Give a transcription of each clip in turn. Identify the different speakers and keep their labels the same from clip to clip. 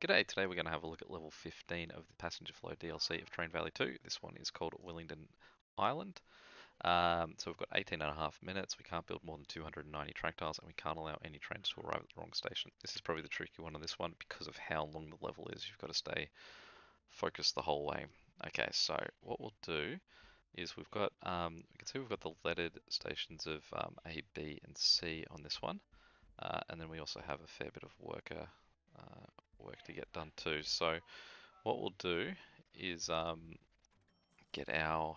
Speaker 1: G'day, today we're going to have a look at level 15 of the Passenger Flow DLC of Train Valley 2. This one is called Willingdon Island. So we've got 18.5 minutes, we can't build more than 290 track tiles, and we can't allow any trains to arrive at the wrong station. This is probably the tricky one on this one because of how long the level is. You've got to stay focused the whole way. Okay, so what we'll do is we can see we've got the lettered stations of A, B, and C on this one. And then we also have a fair bit of work to get done too. So what we'll do is get our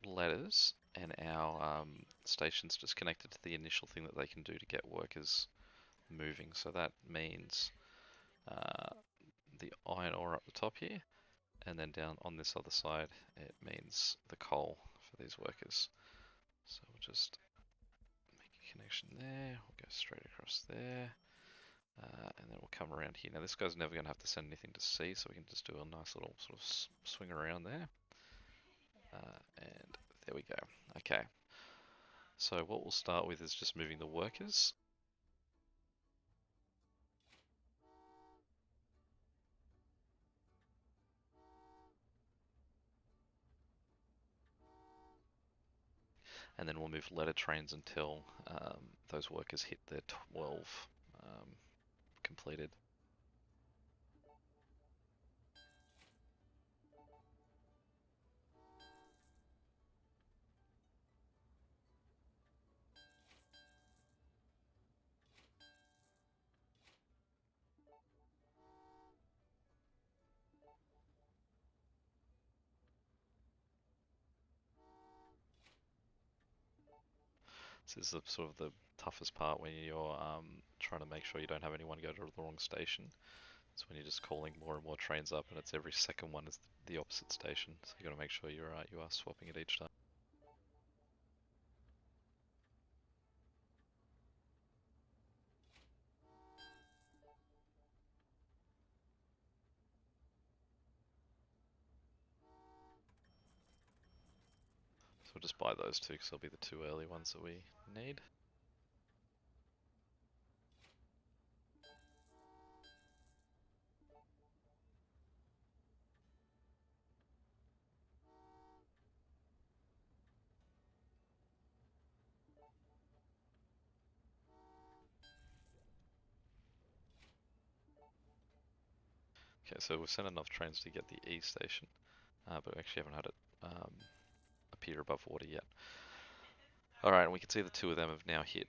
Speaker 1: letters and our stations just connected to the initial thing that they can do to get workers moving. So that means uh, the iron ore up the top here, and then down on this other side it means the coal for these workers. So we'll just make a connection there, we'll go straight across there. And then we'll come around here. Now this guy's never going to have to send anything to C, so we can just do a nice little sort of swing around there. And there we go. Okay. So what we'll start with is just moving the workers. And then we'll move letter trains until those workers hit their 12 completed. This is sort of the toughest part when you're trying to make sure you don't have anyone go to the wrong station. It's when you're just calling more and more trains up, and it's every second one is the opposite station. So you got to make sure you are swapping it each time. So we'll just buy those two because they'll be the two early ones that we need. Okay, so we've sent enough trains to get the E station, but we actually haven't had it appear above water yet. Alright, and we can see the two of them have now hit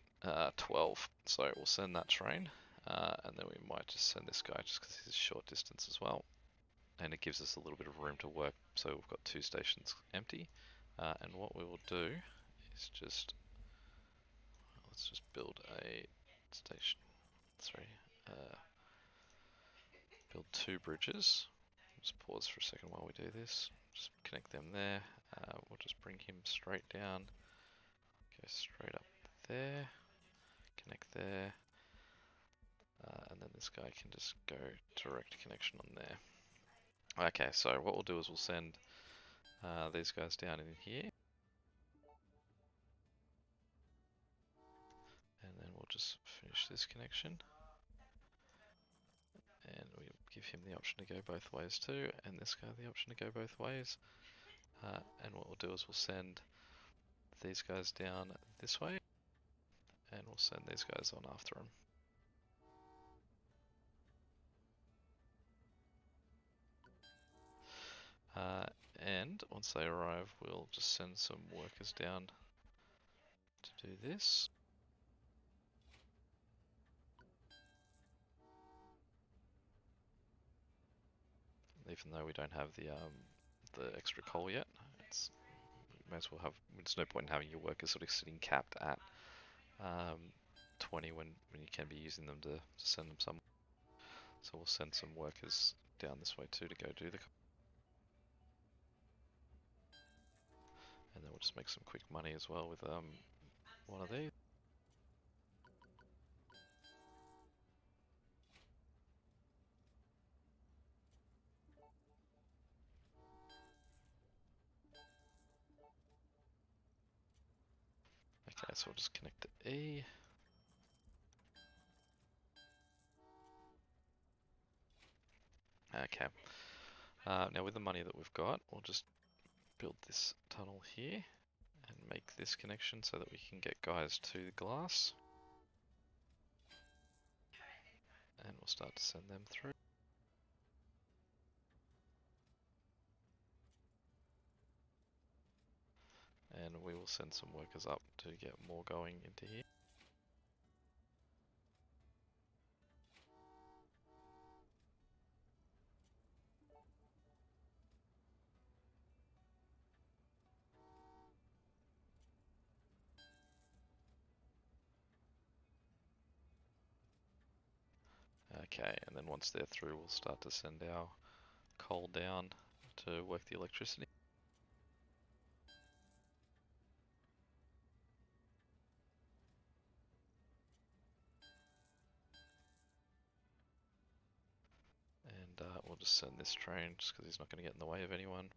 Speaker 1: 12, so we'll send that train, and then we might just send this guy just because he's short distance as well. And it gives us a little bit of room to work, so we've got two stations empty. And what we will do is let's just build a station, build two bridges. Just pause for a second while we do this. Just connect them there. We'll just bring him straight down. Go straight up there. Connect there. And then this guy can just go direct connection on there. Okay, so what we'll do is we'll send these guys down in here. And then we'll just finish this connection. And we give him the option to go both ways too, and this guy the option to go both ways. And what we'll do is we'll send these guys down this way, and we'll send these guys on after them. And once they arrive, we'll just send some workers down to do this. Even though we don't have the extra coal yet, we there's no point in having your workers sort of sitting capped at 20 when you can be using them to send them somewhere. So we'll send some workers down this way too to go do the. And then we'll just make some quick money as well with one of these. Okay, so we'll just connect to E. Okay. Now with the money that we've got, we'll just build this tunnel here and make this connection so that we can get guys to the glass. And we'll start to send them through. And we will send some workers up to get more going into here. Okay, and then once they're through, we'll start to send our coal down to work the electricity. And we'll just send this train just because he's not going to get in the way of anyone.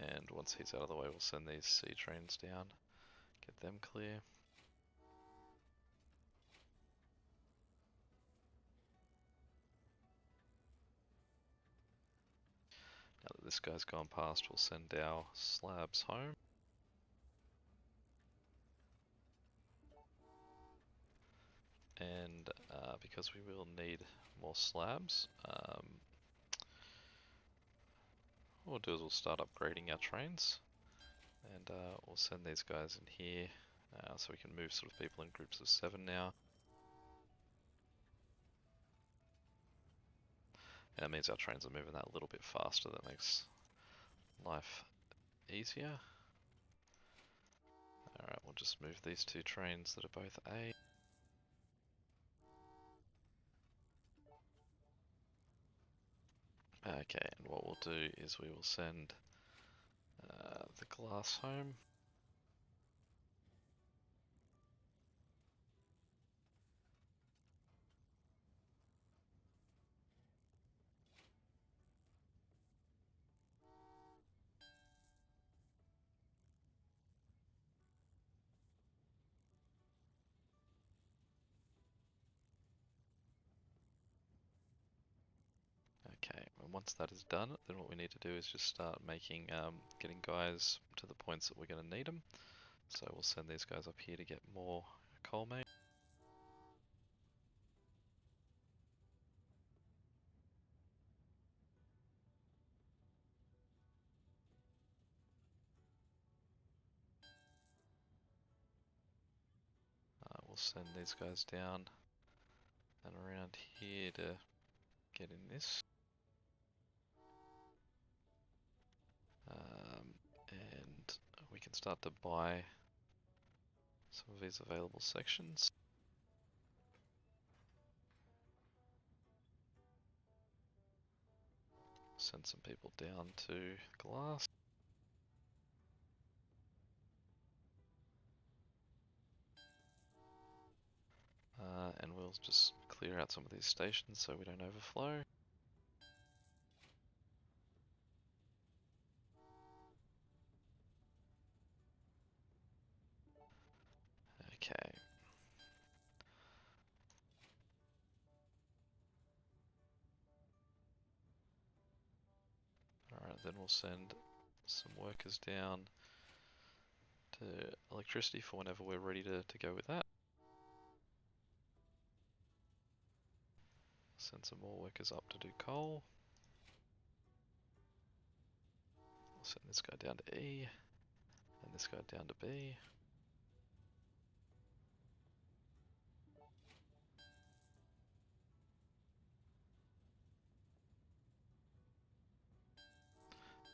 Speaker 1: And once he's out of the way, we'll send these sea trains down, get them clear. Now that this guy's gone past, we'll send our slabs home. And because we will need more slabs, what we'll do is we'll start upgrading our trains. And we'll send these guys in here so we can move sort of people in groups of 7 now. And that means our trains are moving that little bit faster. That makes life easier. Alright, we'll just move these 2 trains that are both A. Okay, and what we'll do is we will send the glass home. Okay, and once that is done, then what we need to do is just start making, getting guys to the points that we're going to need them. So we'll send these guys up here to get more coal made. We'll send these guys down and around here to get in this. And we can start to buy some of these available sections. Send some people down to glass. And we'll just clear out some of these stations so we don't overflow. Okay. Alright, then we'll send some workers down to electricity for whenever we're ready to go with that. Send some more workers up to do coal. We'll send this guy down to E, and this guy down to B.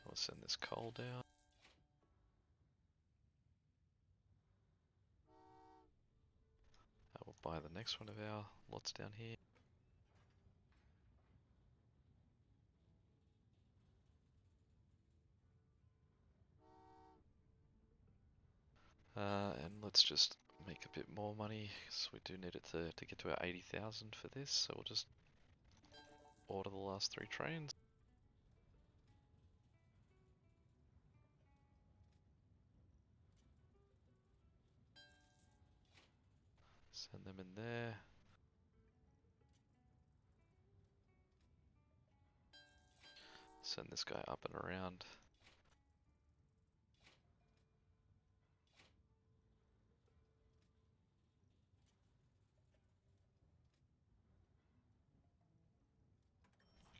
Speaker 1: We'll send this coal down. We'll buy the next one of our lots down here. And let's just make a bit more money, because we do need it to get to our 80,000 for this, so we'll just order the last 3 trains. there. Send this guy up and around.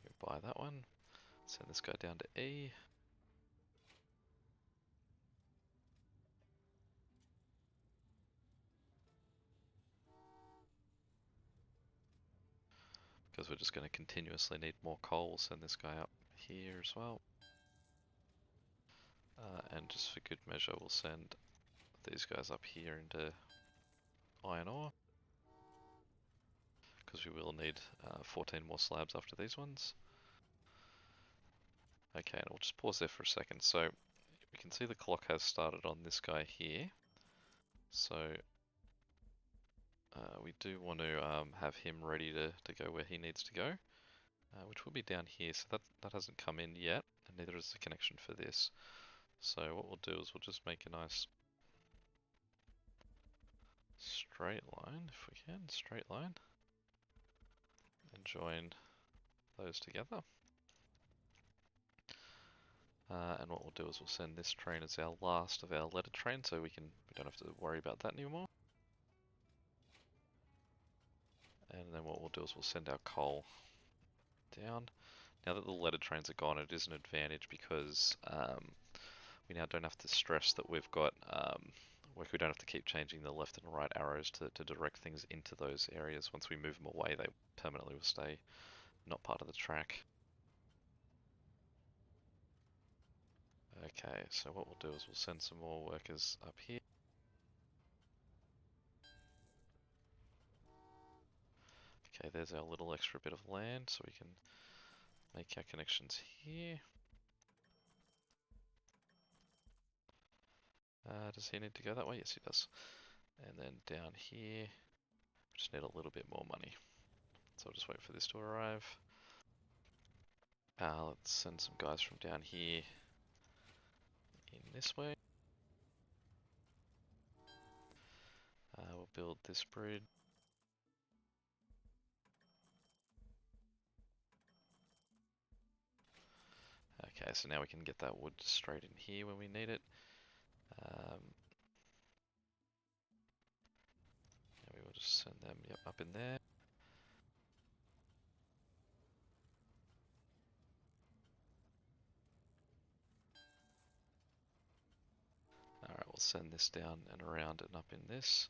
Speaker 1: Go buy that one. Send this guy down to E. Because we're just going to continuously need more coal, we'll send this guy up here as well. And just for good measure, we'll send these guys up here into iron ore. Because we will need 14 more slabs after these ones. Okay, and we'll just pause there for a second. So we can see the clock has started on this guy here. So we do want to have him ready to go where he needs to go, which will be down here. So that hasn't come in yet, and neither is the connection for this. So what we'll do is we'll just make a nice straight line, if we can, straight line, and join those together. And what we'll do is we'll send this train as our last of our letter train, so we don't have to worry about that anymore. And then what we'll do is we'll send our coal down. Now that the letter trains are gone, it is an advantage because we now don't have to stress that we've got we don't have to keep changing the left and right arrows to direct things into those areas. Once we move them away, they permanently will stay not part of the track. Okay, so what we'll do is we'll send some more workers up here. Okay, there's our little extra bit of land, so we can make our connections here. Does he need to go that way? Yes, he does. And then down here, we just need a little bit more money. So I'll just wait for this to arrive. Let's send some guys from down here in this way. We'll build this bridge. Okay, so now we can get that wood straight in here when we need it. We will just send them up in there. Alright, we'll send this down and around and up in this.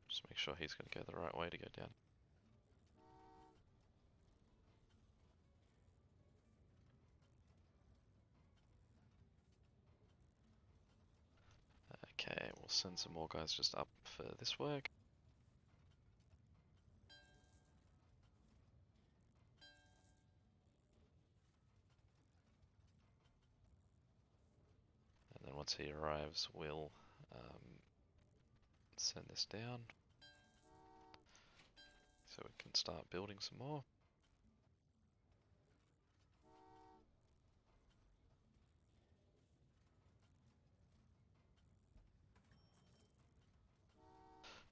Speaker 1: Just make sure he's going to go the right way to go down. Okay, we'll send some more guys just up for this work. And then once he arrives, we'll send this down. So we can start building some more.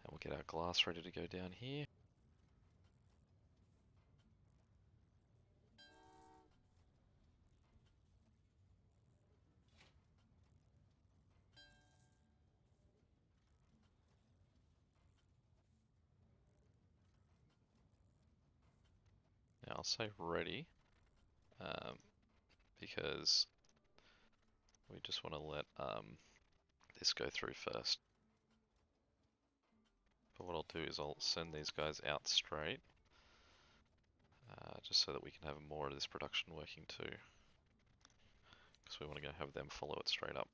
Speaker 1: And we'll get our glass ready to go down here. Now I'll say ready, because we just want to let this go through first. But what I'll do is I'll send these guys out straight, just so that we can have more of this production working too. Because we want to go have them follow it straight up.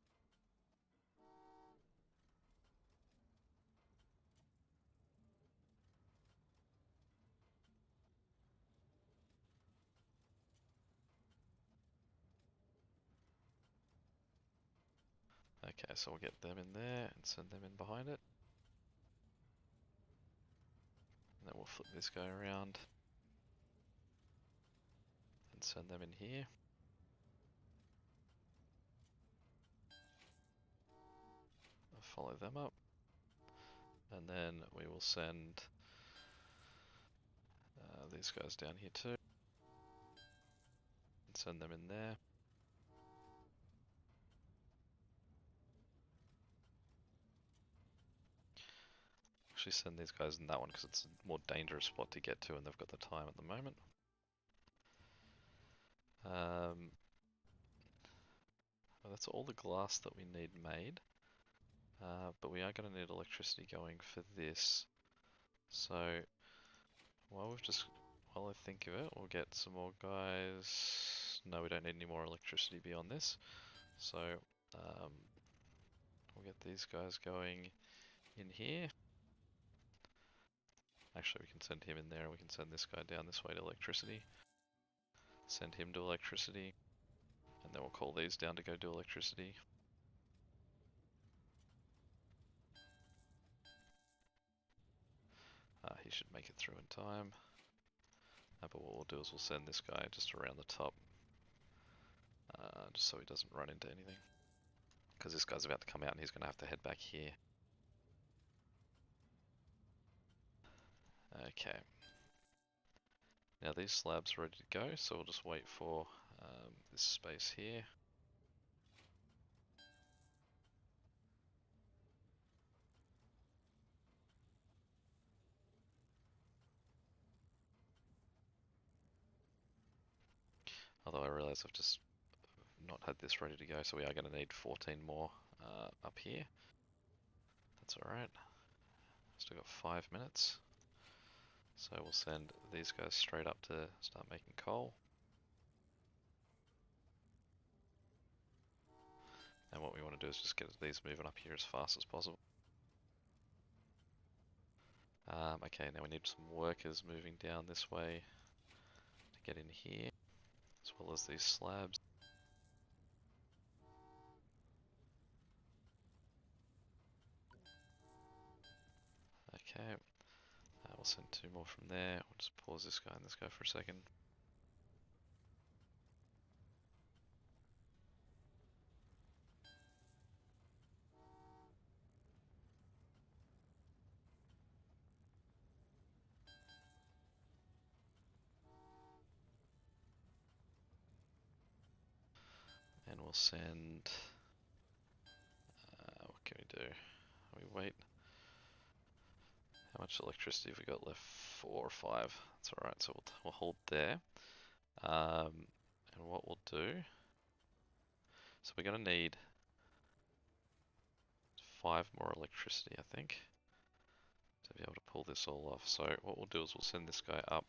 Speaker 1: Okay, so we'll get them in there and send them in behind it. And then we'll flip this guy around and send them in here. follow them up. And then we will send these guys down here too. And send them in there. Actually send these guys in that one because it's a more dangerous spot to get to and they've got the time at the moment. Well, that's all the glass that we need made. But we are going to need electricity going for this. So while I think of it, we'll get some more guys. No, we don't need any more electricity beyond this. So we'll get these guys going in here. Actually, we can send him in there and we can send this guy down this way to electricity. Send him to electricity. And then we'll call these down to go do electricity. He should make it through in time. But what we'll do is we'll send this guy just around the top. Just so he doesn't run into anything. Because this guy's about to come out and he's going to have to head back here. Okay. Now these slabs are ready to go, so we'll just wait for this space here. Although I realise I've just not had this ready to go, so we are going to need 14 more up here. That's alright. Still got 5 minutes. So we'll send these guys straight up to start making coal. And what we want to do is just get these moving up here as fast as possible. Okay, now we need some workers moving down this way to get in here, as well as these slabs. Okay, we'll send 2 more from there. We'll just pause this guy and this guy for a second. And we'll send, what can we do? We wait. How much electricity have we got left? 4 or 5. That's alright, so we'll hold there. And what we'll do, so we're going to need 5 more electricity, I think, to be able to pull this all off. So what we'll do is we'll send this guy up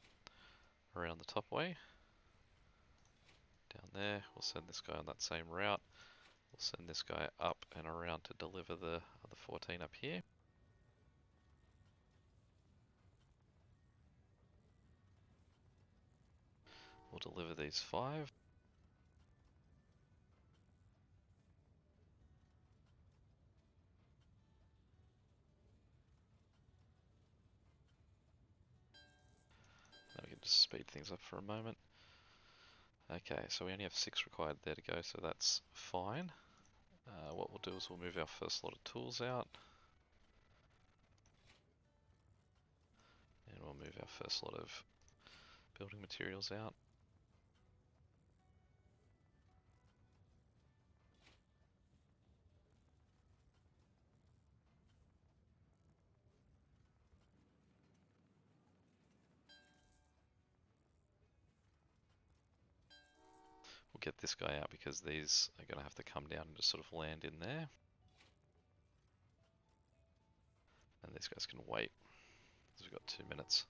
Speaker 1: around the top way. Down there, we'll send this guy on that same route. We'll send this guy up and around to deliver the other 14 up here. We'll deliver these 5. Now we can just speed things up for a moment. Okay, so we only have 6 required there to go, so that's fine. What we'll do is we'll move our first lot of tools out. And we'll move our first lot of building materials out. We'll get this guy out because these are going to have to come down and just sort of land in there. And these guys can wait, because we've got 2 minutes.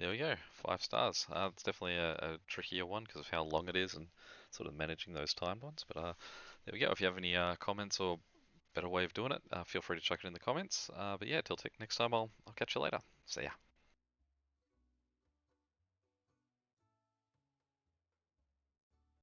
Speaker 1: There we go, 5 stars. It's definitely a trickier one because of how long it is and sort of managing those time bonds. But there we go. If you have any comments or better way of doing it, feel free to chuck it in the comments. But yeah, till next time, I'll catch you later. See ya.